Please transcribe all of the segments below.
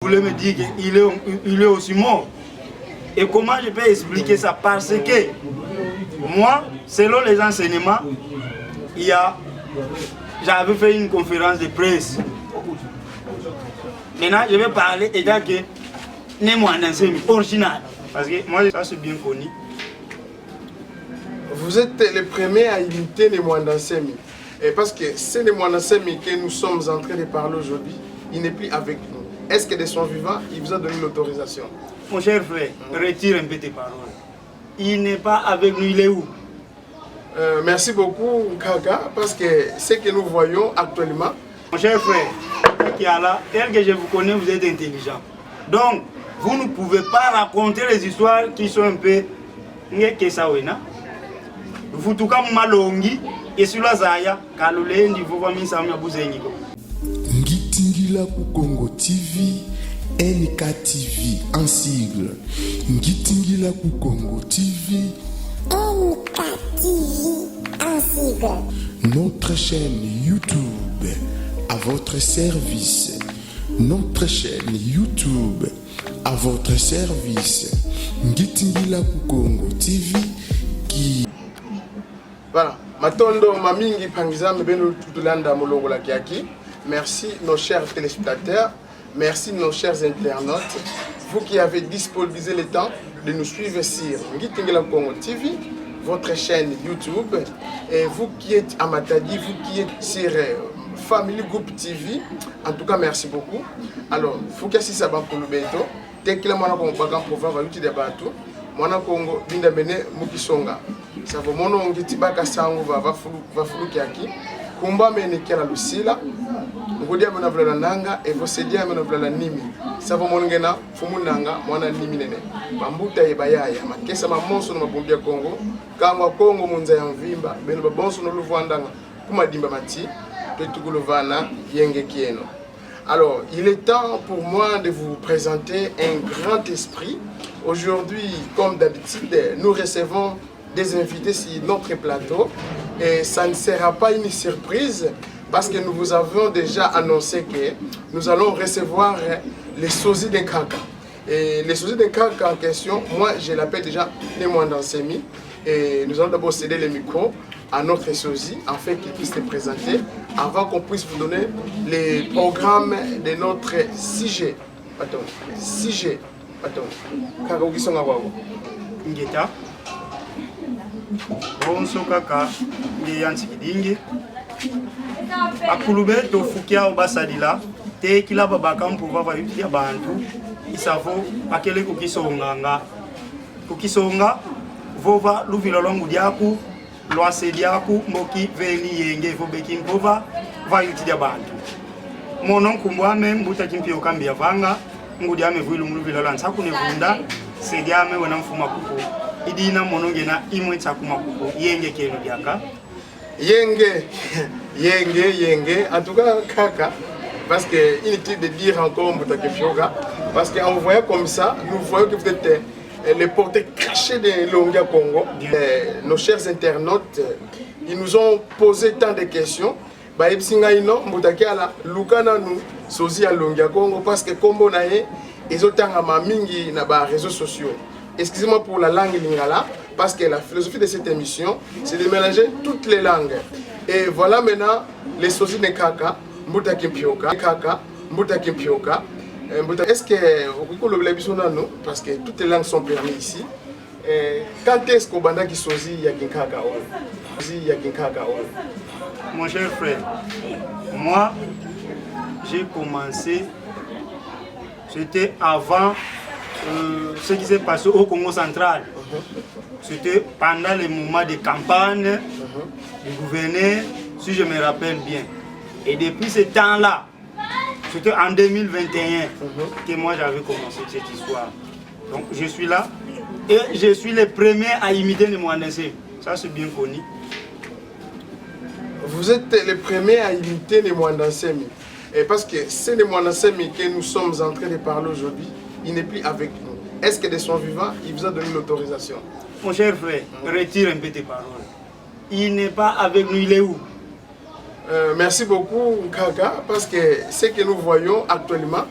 voulez me dire qu'il est aussi mort. Et comment je peux expliquer ça? Parce que moi, selon les enseignements, j'avais fait une conférence de presse. Maintenant, je vais parler et dire que c'est original. Parce que moi, ça c'est bien connu. Vous êtes les premiers à imiter les Mwandansemi. Et parce que c'est les Mwandansemi que nous sommes en train de parler aujourd'hui, il n'est plus avec nous. Est-ce que de son vivant, il vous a donné l'autorisation? Mon cher frère, retire un peu tes paroles. Il n'est pas avec nous, il est où? Merci beaucoup, Kaka, parce que ce que nous voyons actuellement... Mon cher frère, tel que je vous connais, vous êtes intelligent. Donc, vous ne pouvez pas raconter les histoires qui sont un peu... Vous tout cas malongi et sur la zaya kalule ndi vova misa mya buzenyiko. Ngitingila ku Congo TV, NK-TV en sigle. Ngitingila ku Congo TV, NK-TV en sigle. Notre chaîne YouTube à votre service. Notre chaîne YouTube à votre service. Ngitingila ku Congo TV qui Voilà, Matondo Mamingi Pangizam Beno Tutulanda Molongola Kiaki. Merci nos chers téléspectateurs, merci nos chers internautes, vous qui avez disposé le temps de nous suivre sur Ngitingila Congo TV, votre chaîne YouTube, et vous qui êtes à Matadi, vous qui êtes sur Family Group TV, en tout cas merci beaucoup. Alors, faut que si ça va pour le béto, dès que la mona qu'on va pouvoir valuter des bateaux. Mwana Congo binda mene mukisonga savo mono ngiti baka sangu va fulu kiaki kumba mene kera lusila ngodia mena vula nanga e vosedia mena vula nimi savo mono ngena fumu nanga mwana nimi nene bambuta e bayaya makesa mamonso no mabumbia Congo kangwa Congo munza ya mvimba beno babonso no luvandanga kumadimba mati petukulovana yenge kieno. Alors, il est temps pour moi de vous présenter un grand esprit. Aujourd'hui, comme d'habitude, nous recevons des invités sur notre plateau. Et ça ne sera pas une surprise parce que nous vous avons déjà annoncé que nous allons recevoir les sosies d'un Kaka. Et les sosies d'un Kaka en question, moi je l'appelle déjà les Mwandansemi. Et nous allons d'abord céder le micro à notre sosie afin qu'il puisse se présenter avant qu'on puisse vous donner les programmes de notre 6G. Attends, 6G. Attends, Kaka ukisonga kwako. Ngeta. Bonso Kaka, ngi yansi kidingi. Akulube to fukia obasadila, te kila babaka mpuva va ya bantu, isavo akele kukisonga nga. Kukisonga vova luvilo longu diaku loase diaku moki veni yenge vobeki mpova va yuti dia bantu monon kumbwame mbuta kimpio kambia vanga ngudi ame vuilu luvilo lansa kunevunda sediame wena mfuma kuko idina monongena imwe tsakuma kuko yenge keno diaka yenge en tout cas Kaka parce que inutile de dire encore mbuta kipioga parce qu'en voyant comme ça nous voyons que vous êtes les portées cachées de Longia Congo. Nos chers internautes, ils nous ont posé tant de questions. Parce que Combo nae, ils ont mingi na réseaux sociaux. Excusez-moi pour la langue lingala, parce que la philosophie de cette émission, c'est de mélanger toutes les langues. Et voilà maintenant les sosis de Kaka, Mbuta Kimpioka, Kaka, Mbuta Kimpioka. Est-ce que parce que toutes les langues sont permises ici, quand est-ce qu'on banda qui sozi yakinkaka Mon cher frère, moi j'ai commencé, c'était avant ce qui s'est passé au Congo central. C'était pendant les moments de campagne du gouverneur, si je me rappelle bien. Et depuis ce temps-là, c'était en 2021 que moi j'avais commencé cette histoire. Donc je suis là et je suis le premier à imiter les Mwandansemi. Ça c'est bien connu. Vous êtes les premiers à imiter les Mwandansemi. Et parce que c'est les Mwandansemi que nous sommes en train de parler aujourd'hui, il n'est plus avec nous. Est-ce que de son vivant, il vous a donné l'autorisation? Mon cher frère, retire un peu tes paroles. Il n'est pas avec nous, il est où? Merci beaucoup Kaka, parce que ce que nous voyons actuellement,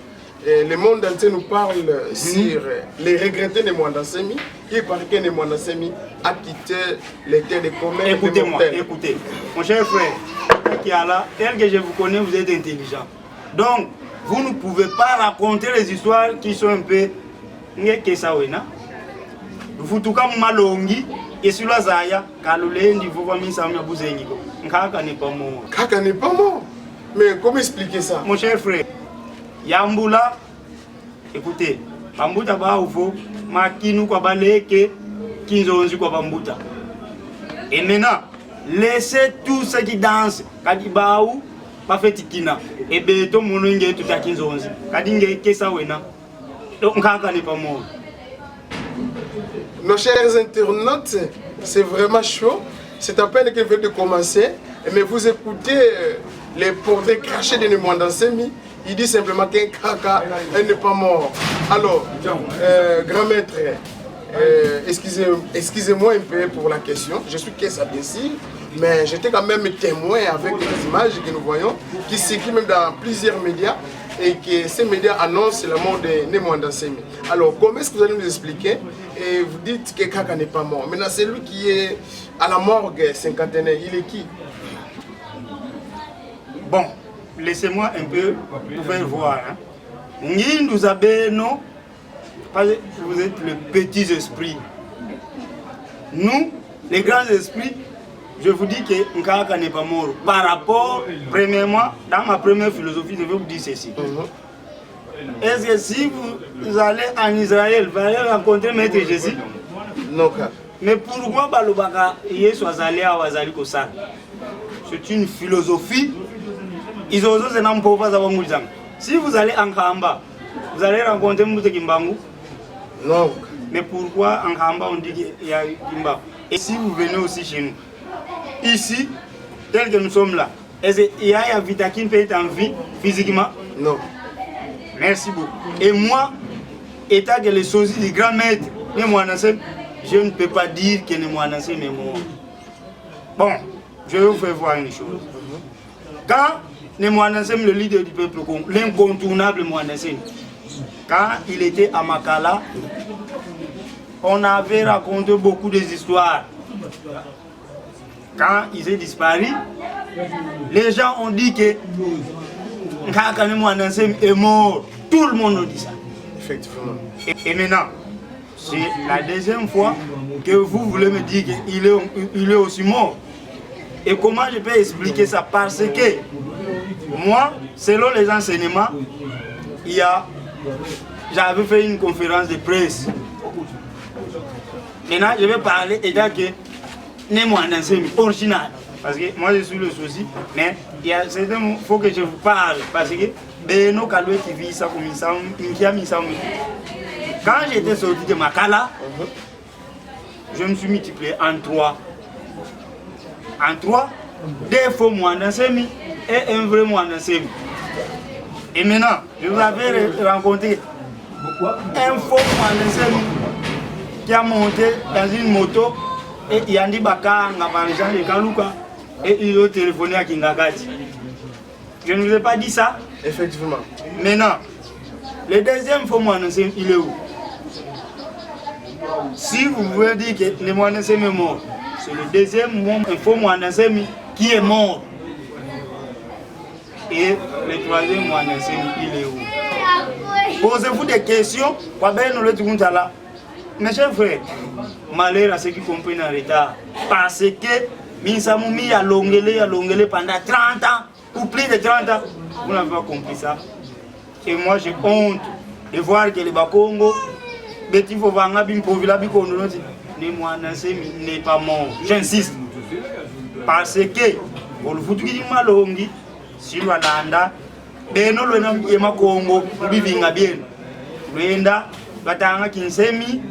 le monde entier nous parle sur les regrettés de Mwandansemi. Il paraît que Mwandansemi a quitté les terres de commerce. Écoutez-moi, écoutez. Mon cher frère, tel que je vous connais, vous êtes intelligent. Donc, vous ne pouvez pas raconter les histoires qui sont un peu... Vous tout cas, malongi, et sur la Zaya, Kalolendi, vous voyez, ça m'a bousé. Kaka n'est pas mort. Kaka n'est pas mort. Mais comment expliquer ça? Mon cher frère, Yambula, écoutez, Bambuta ba oufo, Makinu kwa baleke, Kinzonzi kwa Bambuta. Et maintenant, laissez tous ceux qui dansent, Kadibaou, Pafetikina, et Beto Mounenge tout à Kinzonzi. Kadinge Kesa Wena. Donc Kaka n'est pas mort. Nos chers internautes, c'est vraiment chaud. C'est à peine qu'il vient de commencer. Mais vous écoutez les portraits crachés de Mwandansemi. Il dit simplement qu'un Kaka n'est pas mort. Alors, grand maître, excusez-moi un peu pour la question. Je suis caisse imbécile, mais j'étais quand même témoin avec les images que nous voyons, qui circulent même dans plusieurs médias, et que ces médias annoncent la mort de Mwandansemi. Alors, comment est-ce que vous allez nous expliquer? Et vous dites que Kaka n'est pas mort. Maintenant, c'est lui qui est à la morgue cinquantenaire. Il est qui? Bon, laissez-moi un peu vous faire voir. Nous avons, vous êtes le petit esprit. Nous, les grands esprits, je vous dis que Nkaka n'est pas mort. Par rapport, premièrement, dans ma première philosophie, je vais vous dire ceci. Est-ce que si vous allez en Israël, vous allez rencontrer Maître Jésus? Non. Mais pourquoi Balobaka soit allé à Wazali Kosan? C'est une philosophie. Si vous allez en Kamba, vous allez rencontrer Mouté Kimbangu? Non. Mais pourquoi en Kamba on dit qu'il y a Kimba? Et si vous venez aussi chez nous, ici, tel que nous sommes là, est-ce qu'il y a un Vita qui peut être en vie physiquement? Non. Merci beaucoup. Et moi, état que les sosies du grand maître, je ne peux pas dire que les Mwandansemi est mort. Bon, je vais vous faire voir une chose. Quand les Mwandansemi, le leader du peuple Congo, l'incontournable Mwandansemi, quand il était à Makala, on avait raconté beaucoup d'histoires. Quand il est disparu, les gens ont dit que Nkaka Mwandansemi est mort. Tout le monde dit ça. Effectivement. Et maintenant, c'est la deuxième fois que vous voulez me dire qu'il est aussi mort. Et comment je peux expliquer ça? Parce que moi, selon les enseignements, j'avais fait une conférence de presse. Maintenant, je vais parler et dire que Mwandansemi original. Parce que moi je suis le souci, mais il y a certains mots, il faut que je vous parle. Parce que Beno Kaloué qui vit ça comme ça, quand j'étais sorti de Makala, je me suis multiplié en 3. En 3, des faux Mwandansemi et un vrai Mwandansemi. Et maintenant, je vous avais rencontré un faux Mwandansemi qui a monté dans une moto et Yandi Baka, Ngabanjan et Kaluka. Et il a téléphoné à Kingagati. Je ne vous ai pas dit ça? Effectivement. Maintenant, le deuxième faux Mwandansemi, il est où? Si vous voulez dire que le Mwandansemi est mort, c'est le deuxième faux Mwandansemi qui est mort. Et le troisième Mwandansemi, il est où? Posez-vous des questions. Mes chers frères, malheur à ceux qui comprennent en retard. Parce que Minsamoumi a longuelé pendant 30 ans, ou plus de 30 ans. Vous n'avez pas compris ça. Et moi j'ai honte de voir que les Bakongo, Betty Fovanga, Bimpovila, Bikondo, les Mwandansemi n'est pas mort. J'insiste. Parce que, pour le foot qui m'a longi, si l'on a Beno le Yema Congo, Bivinga bien. Luenda, Batanga Kinsemi,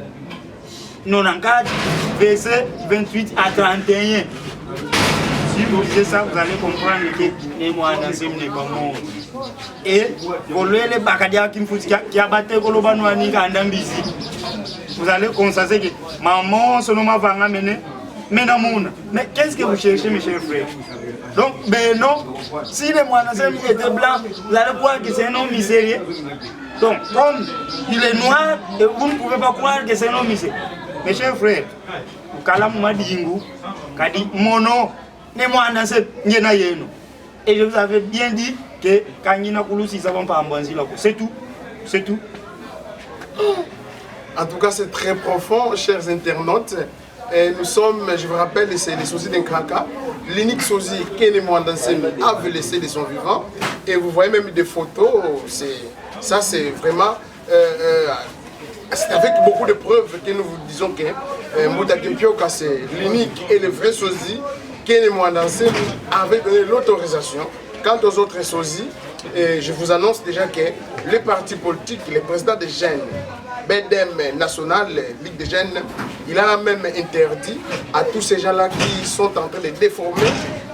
94, verset 28 à 31. Si vous lisez ça, vous allez comprendre que les Mwandansemi n'est pas mort. Et pour les Bakadia qui a battu Kolobanoani Kandambizi, vous allez constater que maman, son nom va amener. Mais qu'est-ce que vous cherchez, mes chers frères? Donc, ben non, si les Mwandansemi étaient blancs, vous allez croire que c'est un homme mystérieux. Donc, comme il est noir, et vous ne pouvez pas croire que c'est un homme ici. Mes chers frères, et je vous avais bien dit que c'est tout. C'est tout. En tout cas, c'est très profond, chers internautes. Et nous sommes, je vous rappelle, c'est les sosies d'Nkaka. L'unique sosie qu'Ene Mwandansemi avait laissé de son vivant. Et vous voyez même des photos. Ça, c'est vraiment... c'est avec beaucoup de preuves que nous vous disons que Mbouta Kempioka, c'est l'unique et le vrai sosie qu'Ene Mwandansemi avait donné l'autorisation. Quant aux autres sosies, je vous annonce déjà que les partis politiques, les présidents des jeunes, BDM national, Ligue des jeunes, il a même interdit à tous ces gens-là qui sont en train de déformer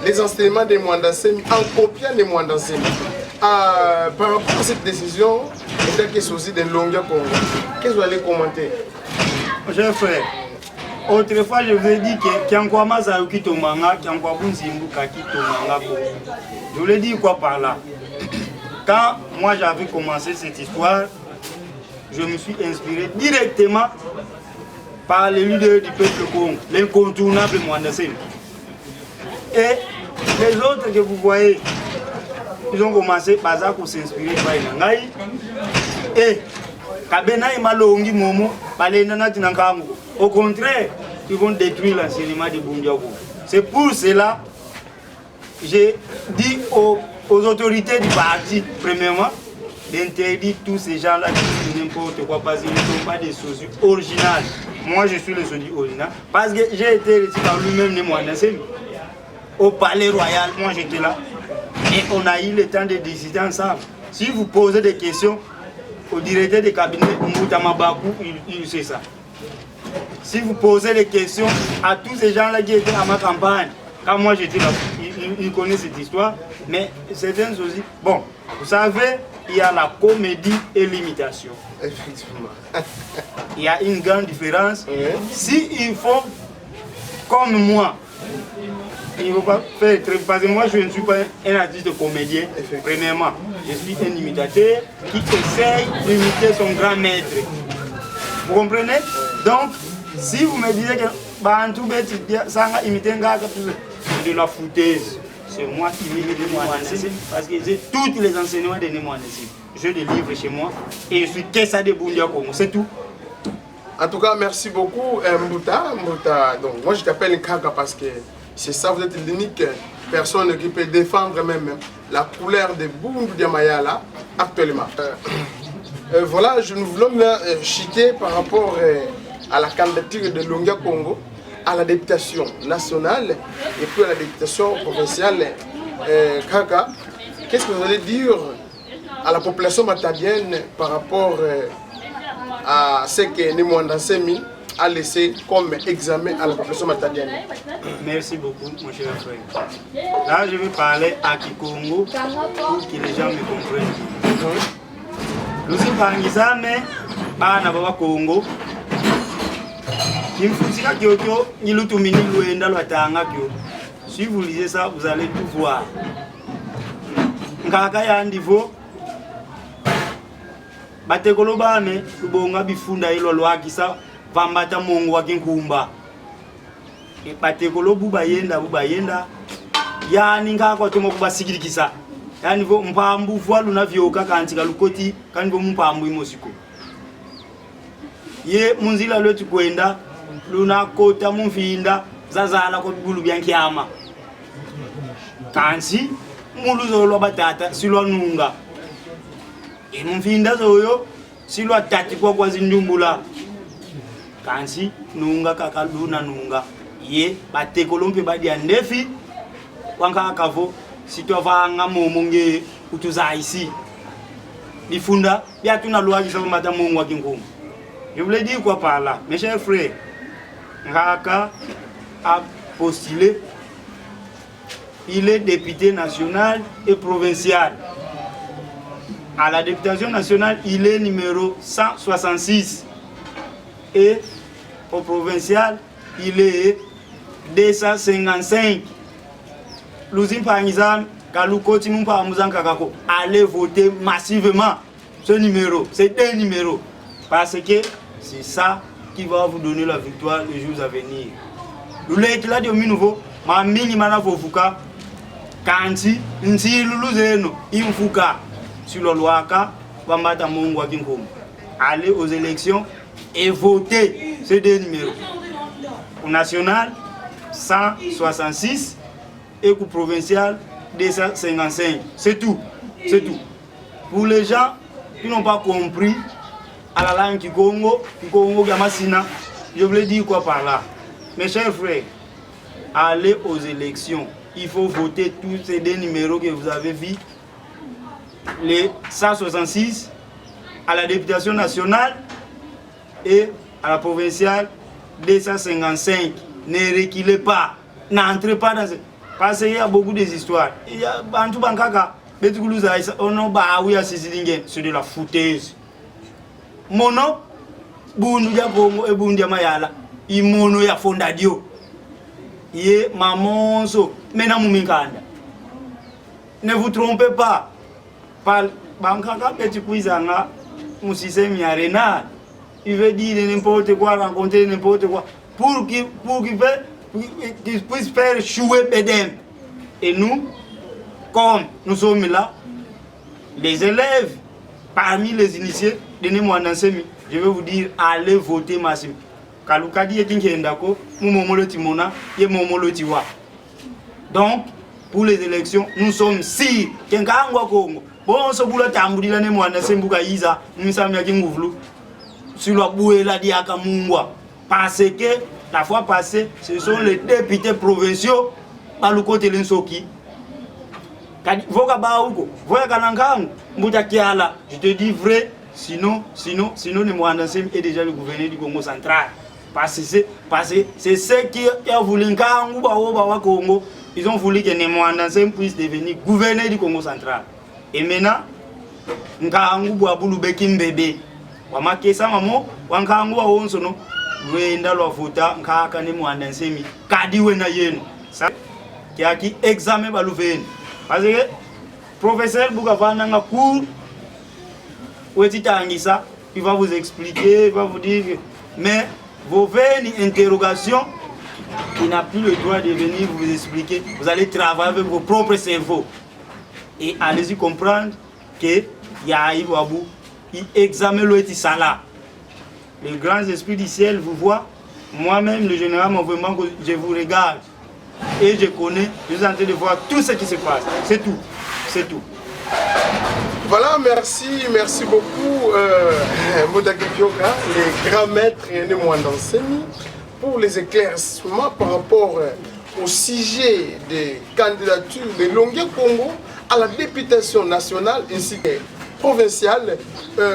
les enseignements des Mwandansemi en copiant les Mwandansemi. Par rapport à cette décision, peut-être que c'est aussi de Longia Congo. Qu'est-ce que vous allez commenter? Cher frère, autrefois je vous ai dit que Kiankwama Zaruki Tomanga, Kiankwabun Zimbu Kaki Tomanga. Je vous l'ai dit quoi par là? Quand moi j'avais commencé cette histoire, je me suis inspiré directement par les leaders du peuple Congo, l'incontournable Mwandansemi. Et les autres que vous voyez, ils ont commencé par ça pour s'inspirer par Inangaï. Et Kabena et Malongi Momo, au contraire, ils vont détruire l'enseignement de Bundiago. C'est pour cela que j'ai dit aux autorités du parti, premièrement, d'interdire tous ces gens-là qui disent n'importe quoi parce qu'ils ne sont pas des sosies originales. Moi, je suis le sosie original parce que j'ai été reçu par lui-même de Mwandansemi. Au palais royal, moi j'étais là. Et on a eu le temps de décider ensemble. Si vous posez des questions au directeur du cabinet Mbouta Mabakou, il sait ça. Si vous posez des questions à tous ces gens-là qui étaient à ma campagne, quand moi j'étais là, ils connaissent cette histoire. Mais certains aussi, bon, vous savez, il y a la comédie et l'imitation. Effectivement. Il y a une grande différence. Si ils font comme moi, il ne faut pas faire très... Parce que moi je ne suis pas un artiste comédien. Premièrement, je suis un imitateur qui essaye d'imiter son grand maître. Vous comprenez? Donc, si vous me disiez que ça a imité de la foutaise, c'est moi qui imite de Mwandansemi parce que j'ai tous les enseignements de Mwandansemi. J'ai des livres chez moi et je suis Kessa de Bundia Congo, c'est tout. En tout cas, merci beaucoup Mbouta. Donc, moi je t'appelle Nkaka parce que c'est ça, vous êtes l'unique personne qui peut défendre même la couleur de Bundu Diamayala actuellement. Voilà, nous voulons chiter par rapport à la candidature de Longia Congo à la députation nationale et puis à la députation provinciale. Kaka, qu'est-ce que vous allez dire à la population matadienne par rapport à ce que Mwandansemi a laissé comme examen à la population matadienne? Merci beaucoup, mon cher frère. Là, je vais parler à Kikongo pour que les gens me comprennent. Nous sommes par l'examen, Bana Baba Congo. Si vous lisez ça, vous allez tout voir. Nkaka ya ndivo batekolo bane lubonga bifunda ilo lwakisa vambata mongo wa kinkumba e batekolo bubayenda yani ngako tomo kubasikirikisa yani vo mpambu vwa luna vyoka kantika lukoti kanvo mpambu imosiko ye munzila lwetu kwenda luna kota mumfinda zazala ko bulu byankyama kansi muluzo lwa batata silwa nunga mumfinda zoyo silwa tati kwa zindumbula kansi nunga kakaluna nunga ye batekolompe badia ndefi wanka akavo sitwa vanga momonge utuza ici bifunda byatuna lwa kisa mata mongo wa kinkumu. Je voulais dire quoi par là? Mes chers frères, Nkaka a postulé, il est député national et provincial. À la députation nationale, il est numéro 166 et au provincial, il est 255. L'usine par exemple, allez voter massivement. ce numéro, c'est 2 numéros. Parce que c'est ça qui va vous donner la victoire les jours à venir. Le là de nouveau, ma minimana vofuka, kanti, nti luluzeno, infuka, sur le loaka, vambata mongwa kinkom. Allez aux élections et votez ces 2 numéros. Au national, 166 et au provincial, 255. C'est tout. C'est tout. Pour les gens qui n'ont pas compris, à la langue du Congo, Gamasina, je voulais dire quoi par là? Mes chers frères, allez aux élections. Il faut voter tous ces 2 numéros que vous avez vus. Les 166 à la députation nationale et à la provinciale 255. Ne reculez pas. N'entrez pas dans ce... Parce qu'il y a beaucoup d'histoires. Il y a Bantu Bankaka, c'est de la foutaise. Mono, Bundu ya Congo et Bundu ya Mayala, Imono ya Fondadio. Ye Mamonso, Mena Mumikanda. Ne vous trompez pas. Par Bankaka Petit Puizanga, Moussissemi Arena, il veut dire n'importe quoi, rencontrer n'importe quoi, pour qu'il puisse faire jouer Bedem. Et nous, comme nous sommes là, les élèves, parmi les initiés, donnez-moi un semi. Je vais vous dire, allez voter massivement. Kalukadi est Tinkendako, Moumomolo Timona, et Momolo Tiwa. Donc, pour les élections, nous sommes si. Kenkangwa Congo. Bon, ce boulot Tambourila ne moana Sembuka Isa, nous sommes à Kingouvlou. Sur la bouée la Diaka Mungwa. Parce que la fois passée, ce sont les députés provinciaux, Baluko Telensoki. Voka Baouko, Voya Kanangang, Moutakiala. Je te dis vrai. Sinon, le Mouandansem est déjà le gouverneur du Congo central. Parce que c'est ce qui a voulu Congo. Ils ont voulu que le Mouandansem puisse devenir gouverneur du Congo central. Et maintenant, Nkangu Boabulu Bekim Bébé. Wamakesa Mamo, Wankangu Wonsono, Wenda Lofota, Nkakane Mouandansemi, Kadiwena Yeno. Ça, qui a qui examen Balouven. Parce que professeur Bougavana n'a cours. Il va vous expliquer, il va vous dire que... Mais vos vaines interrogations, il n'a plus le droit de venir vous expliquer. Vous allez travailler avec vos propres cerveaux. Et allez-y comprendre que Yahi Wabou, il examine le Sala. Les grands esprits du ciel vous voient. Moi-même, le général, vraiment, je vous regarde. Et je connais, je suis en train de voir tout ce qui se passe. C'est tout. C'est tout. Voilà, merci beaucoup Modaki Pioka, les grands maîtres de Mouandansemi, pour les éclaircissements par rapport au sujet des candidatures de Longué Congo à la députation nationale ainsi que provinciale.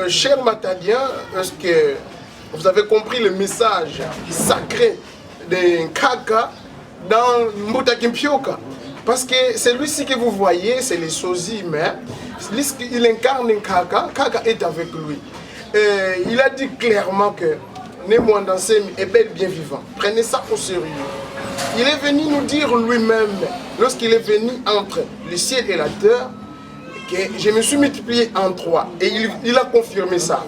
Chers Matadiens, est-ce que vous avez compris le message sacré de Nkaka dans Modaki Pioka? Parce que celui-ci que vous voyez, c'est le sosie, mais il incarne Nkaka. Kaka est avec lui. Il a dit clairement que Nemouandansemi est bel bien vivant. Prenez ça au sérieux. Il est venu nous dire lui-même, lorsqu'il est venu entre le ciel et la terre, que je me suis multiplié en 3. Et il a confirmé ça.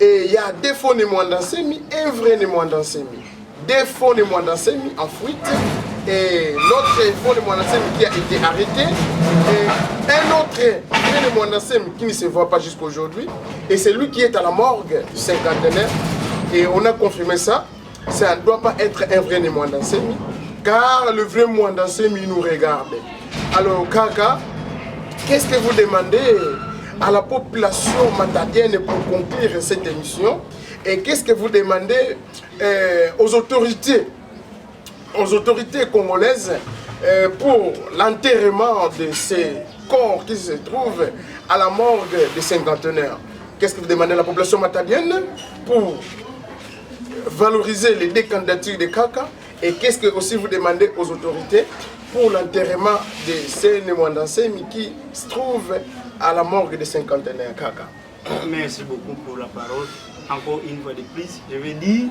Et il y a deux faux Nemouandansemi et un vrai Nemouandansemi. Deux faux Nemouandansemi en fuite. Et l'autre faux Nemouandansemi qui a été arrêté. Et un autre vrai Nemouandansemi qui ne se voit pas jusqu'à aujourd'hui. Et c'est lui qui est à la morgue du cinquantenaire. Et on a confirmé ça. Ça ne doit pas être un vrai Nemouandansemi. Car le vrai Mouandansemi nous regarde. Alors Kaka, qu'est-ce que vous demandez à la population matadienne pour conclure cette émission? Et qu'est-ce que vous demandez aux autorités congolaises pour l'enterrement de ces corps qui se trouvent à la morgue des cinquantenaires? Qu'est-ce que vous demandez à la population matadienne pour valoriser les deux candidatures de Kaka? Et qu'est-ce que aussi vous demandez aux autorités pour l'enterrement de ces Nemouandansemi qui se trouvent à la morgue des cinquantenaires, Kaka? Merci beaucoup pour la parole. Encore une fois de plus, je vais dire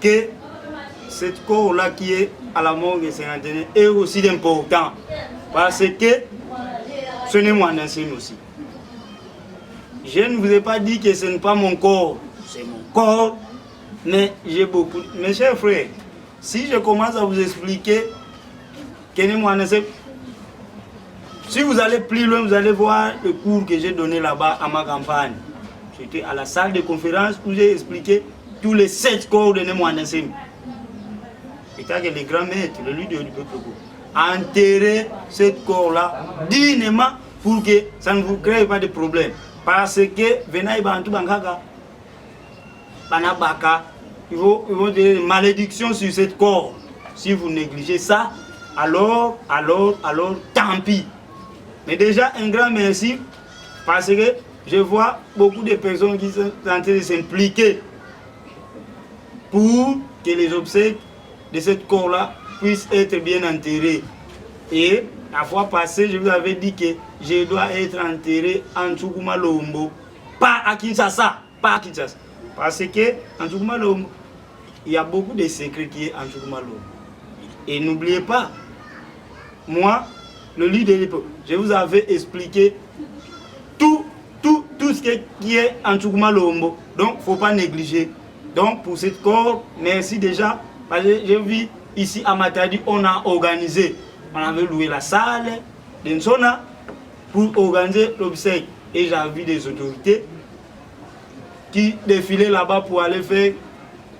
que cette corps-là qui est à la morgue des cinquantenaires est aussi important. Parce que ce n'est Mouandansemi aussi. Je ne vous ai pas dit que ce n'est pas mon corps. C'est mon corps, mais j'ai beaucoup. Mes chers frères, si je commence à vous expliquer si vous allez plus loin, vous allez voir le cours que j'ai donné là-bas à ma campagne. J'étais à la salle de conférence où j'ai expliqué tous les 7 corps de Nemouanasim. Et que les grands maîtres, le leader du peuple, enterrer ce corps-là dignement pour que ça ne vous crée pas de problème. Parce que, venez Bantu Bangaka, Banabaka, ils vont dire malédiction sur ce corps. Si vous négligez ça, alors, tant pis. Mais déjà, un grand merci, parce que je vois beaucoup de personnes qui sont en train de s'impliquer pour que les obsèques de ce corps-là puissent être bien enterrés. Et la fois passée, je vous avais dit que je dois être enterré en Tchoukouma Lombo, pas à Kinshasa, pas à Kinshasa. Parce que en Tchoukouma Lombo, il y a beaucoup de secrets qui sont en Tchoukouma Lombo. Et n'oubliez pas, moi, le leader des peuples, je vous avais expliqué tout ce qui est en Tchoukouma Lombo. Donc, il ne faut pas négliger. Donc, pour cette corps, merci déjà. Parce que j'ai vu ici à Matadi, on a organisé. On avait loué la salle d'Ensona pour organiser l'obsèque. Et j'ai vu des autorités qui défilaient là-bas pour aller faire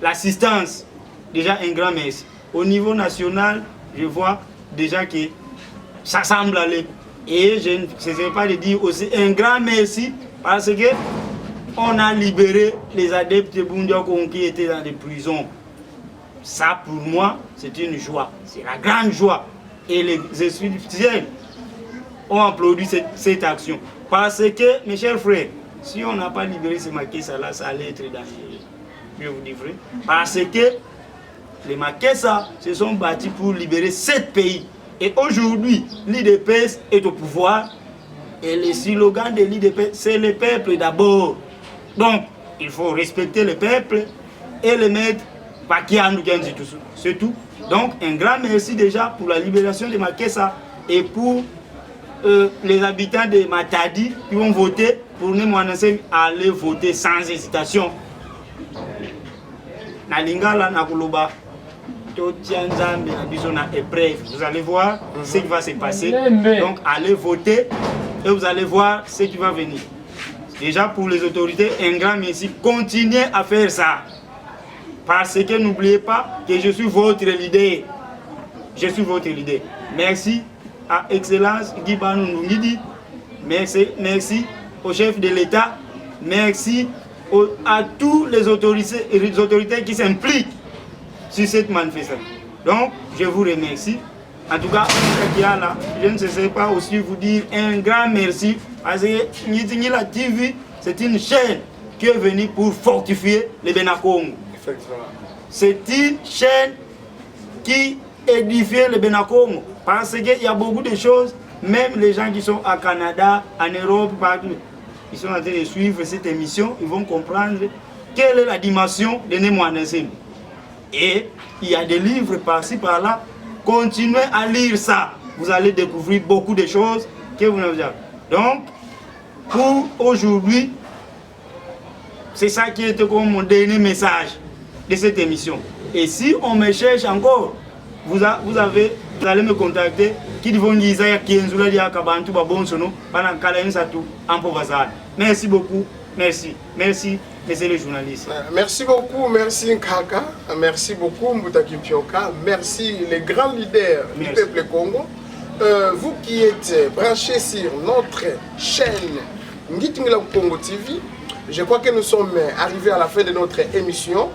l'assistance. Déjà, un grand merci. Au niveau national, je vois déjà que ça semble aller. Et je ne cesserai pas de dire aussi un grand merci parce que on a libéré les adeptes de Bundiakon qui étaient dans des prisons. Ça, pour moi, c'est une joie. C'est la grande joie. Et les esprits du ciel ont applaudi cette action. Parce que, mes chers frères, si on n'a pas libéré ces Makessa-là, ça allait être dangereux. Je vous dis vrai. Parce que les Makessa se sont battus pour libérer 7 pays. Et aujourd'hui, l'IDPS est au pouvoir. Et le slogan de l'IDPS, c'est le peuple d'abord. Donc, il faut respecter le peuple et le mettre par qui a nous gagné tout. C'est tout. Donc, un grand merci déjà pour la libération de Makessa et pour les habitants de Matadi qui vont voter pour nous aller voter sans hésitation. Na lingala na kuluba. Vous allez voir ce qui va se passer. Donc allez voter et vous allez voir ce qui va venir. Déjà pour les autorités, un grand merci. Continuez à faire ça. Parce que n'oubliez pas que je suis votre leader. Je suis votre leader. Merci à Excellence Guy Banou Ngidi. Merci au chef de l'État. Merci à tous les autorités qui s'impliquent sur cette manifestation. Donc, je vous remercie. En tout cas, je ne sais pas aussi vous dire un grand merci parce que Nitingila TV, c'est une chaîne qui est venue pour fortifier le Benakongo. C'est une chaîne qui édifie le Benakongo parce qu'il y a beaucoup de choses, même les gens qui sont à Canada, en Europe, partout, ils sont en train de suivre cette émission, ils vont comprendre quelle est la dimension de Nemouanasim. Et il y a des livres par-ci, par-là. Continuez à lire ça. Vous allez découvrir beaucoup de choses que vous n'avez pas. Donc, pour aujourd'hui, c'est ça qui était comme mon dernier message de cette émission. Et si on me cherche encore, vous allez me contacter. Merci beaucoup. Merci. Merci. Messieurs les journalistes. Merci beaucoup, merci Nkaka, merci beaucoup Mbutaki Mpioka, merci les grands leaders du peuple Congo. Vous qui êtes branchés sur notre chaîne Ngitingila Congo TV, je crois que nous sommes arrivés à la fin de notre émission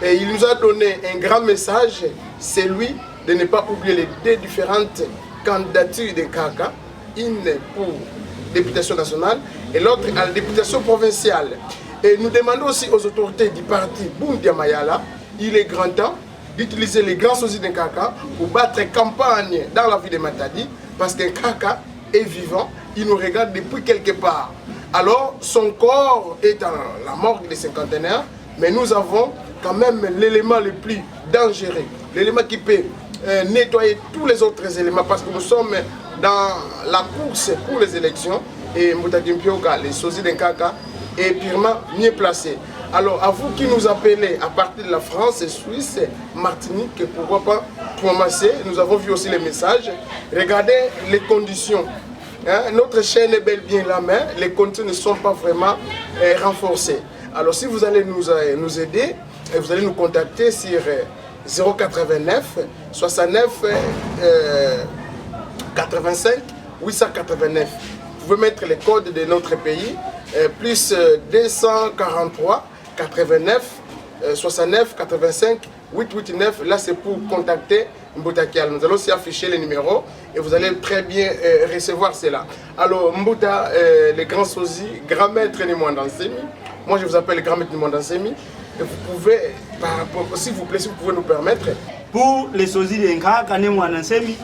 et il nous a donné un grand message, c'est lui de ne pas oublier les deux différentes candidatures de Nkaka, une pour députation nationale et l'autre à la députation provinciale. Et nous demandons aussi aux autorités du parti Bundia Mayala, il est grand temps d'utiliser les grands sosie de Nkaka pour battre campagne dans la ville de Matadi, parce que Nkaka est vivant, il nous regarde depuis quelque part. Alors, son corps est dans la morgue des cinquantenaires, mais nous avons quand même l'élément le plus dangereux, l'élément qui peut nettoyer tous les autres éléments, parce que nous sommes dans la course pour les élections, et Mbutaki Mpioka, les sosie de Nkaka, et purement mieux placé. Alors, à vous qui nous appelez à partir de la France, Suisse, Martinique, pourquoi pas Promassé, nous avons vu aussi les messages. Regardez les conditions. Hein? Notre chaîne est bel bien la main, les conditions ne sont pas vraiment renforcées. Alors, si vous allez nous aider, vous allez nous contacter sur 089 69 85 889. Vous pouvez mettre les codes de notre pays, plus 243 89 69 85 889. Là, c'est pour contacter Mbouta Kial. Nous allons aussi afficher les numéros et vous allez très bien recevoir cela. Alors, Mbouta, les grands sosie, grand maître Nimwandansemi. Moi, je vous appelle grand maître Nimwandansemi. Vous pouvez, s'il vous plaît, si vous pouvez nous permettre. Pour les sosies de Nkaka Nimwandansemi,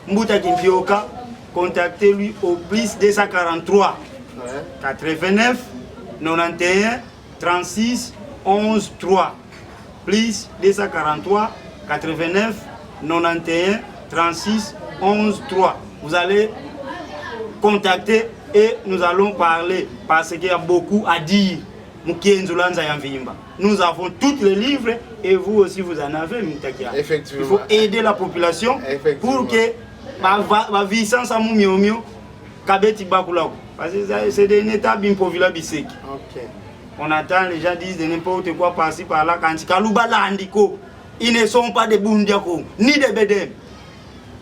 Mbouta Kimpioka, contactez-lui au plus 243 89 91 36 11 3. Plus 243 89 91 36 11 3. Vous allez contacter et nous allons parler parce qu'il y a beaucoup à dire. Nous avons tous les livres et vous aussi vous en avez. Effectivement. Il faut aider la population pour que ma vie sans ça parce que c'est des états bimpovila biseki. On attend, les gens disent de n'importe quoi par-ci par-là. Quand ils ne sont pas des Bundiako, ni des Bedem.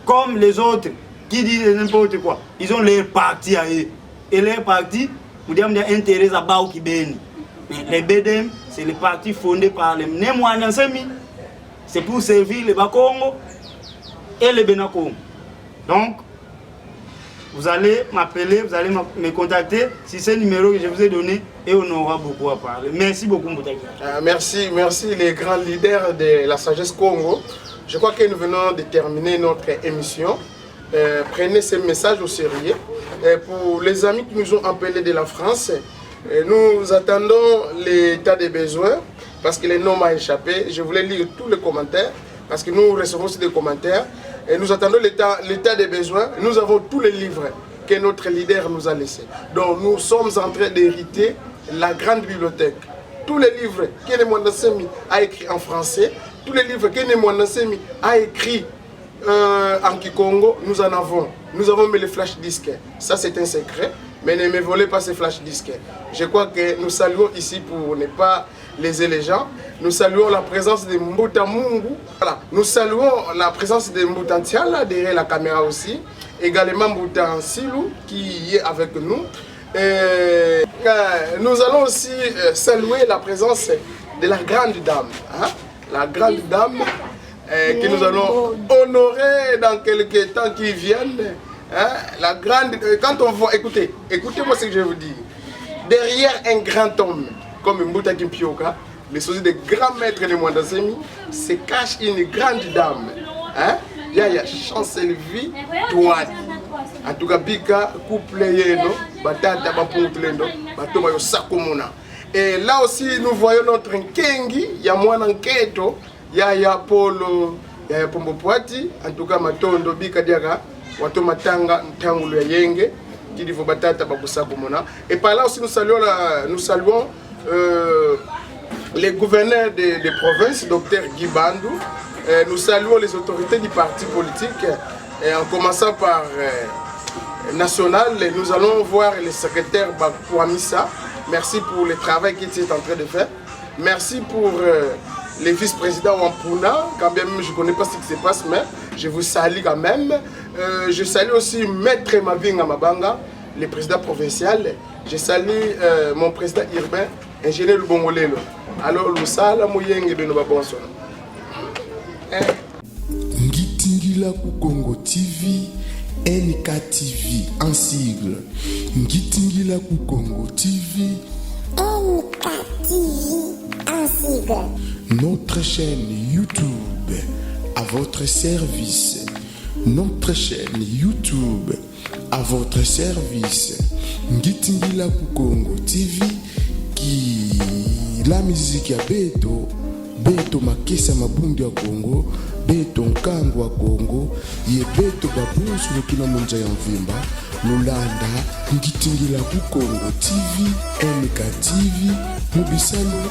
Comme les autres qui disent de n'importe quoi. Ils ont leur parti à eux. Et leur parti, vous dites, intérêt à Bao Kibeni. Les Bedem, c'est le parti fondé par les Nemouanansemi. C'est pour servir les Bakongo et les Benakongo. Donc, vous allez m'appeler, vous allez me contacter sur ce numéro que je vous ai donné et on aura beaucoup à parler. Merci beaucoup, Mbouta Kial. Merci les grands leaders de la sagesse Congo. Je crois que nous venons de terminer notre émission. Prenez ces messages au sérieux. Pour les amis qui nous ont appelés de la France, nous attendons l'état des besoins parce que le nom m'a échappé. Je voulais lire tous les commentaires parce que nous recevons aussi des commentaires. Et nous attendons l'état des besoins. Nous avons tous les livres que notre leader nous a laissés. Donc nous sommes en train d'hériter la grande bibliothèque. Tous les livres que Nimwandansemi a écrit en français, tous les livres que Nimwandansemi a écrit en Kikongo, nous en avons. Nous avons mis les flash disques. Ça c'est un secret, mais ne me volez pas ces flash disques. Je crois que nous saluons ici pour ne pas léser les gens. Nous saluons la présence de Mbouta Mungu. Voilà. Nous saluons la présence de Mbouta Ntiala derrière la caméra aussi. Également Mbouta Silou qui est avec nous. Nous allons aussi saluer la présence de la grande dame. Hein? La grande dame que nous allons honorer dans quelques temps qui viennent. Hein? La grande, quand on voit, écoutez-moi ce que je vais vous dire. Derrière un grand homme comme Mbouta Kimpioka, les sosie de grands maîtres de Nimwandansemi, se cache une grande dame. Hein? Yaya Chancelvi Touadi. En tout cas, Bika, couple yeno, batata bapuntlendo, batoma yo sakomona. Et là aussi, nous voyons notre Nkengi, Yamwana Nketo, Yaya Polo, Yaya Pombopoati, en tout cas, Matondo Bika Diaga, Watomatanga Ntangulu Yenge, qui dit batata babusakomona. Et par là aussi, nous saluons les gouverneurs des provinces, Dr Guy Bandou. Nous saluons les autorités du parti politique, en commençant par national. Nous allons voir le secrétaire Bakouamissa. Merci pour le travail qu'il est en train de faire. Merci pour les vice-présidents Wampuna. Quand même, je ne connais pas ce qui se passe, mais je vous salue quand même. Je salue aussi Maître Mabinga Mabanga, le président provincial. Je salue mon président urbain, ingénieur Lubongolelo. Alors, le sala moyenge beno babonsono. Ngitingila Congo TV, NKTV en sigle. Ngitingila Congo TV, NKTV en sigle. Notre chaîne YouTube à votre service. Notre chaîne YouTube à votre service. Ngitingila Congo TV qui la musique ya Beto Makesa Mabundi ya Congo, Beto Nkango wa Congo, ye Beto Babusu Lukina Munja ya Mvimba, Lolanda Ngitingila Bukongo TV, MK TV, Mubisano